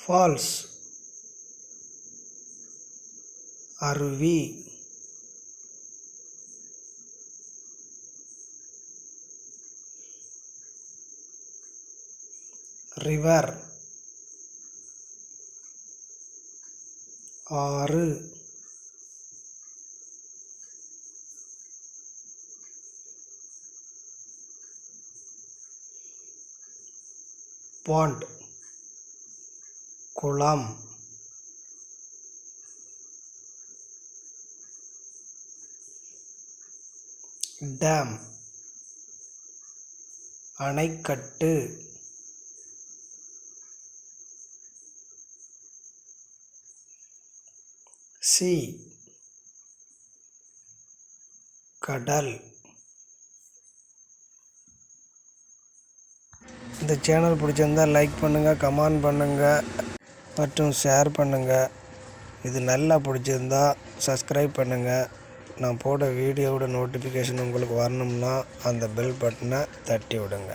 Falls அருவி. River ஆறு. Bond குளம். டேம் அணைக்கட்டு. சி கடல். இந்த சேனல் பிடிச்சிருந்தால் லைக் பண்ணுங்கள், கமெண்ட் பண்ணுங்கள் மற்றும் ஷேர் பண்ணுங்கள். இது நல்லா பிடிச்சிருந்தா சப்ஸ்கிரைப் பண்ணுங்கள். நான் போட வீடியோவோட நோட்டிஃபிகேஷன் உங்களுக்கு வரணும்னா அந்த பெல் பட்டனை தட்டி விடுங்க.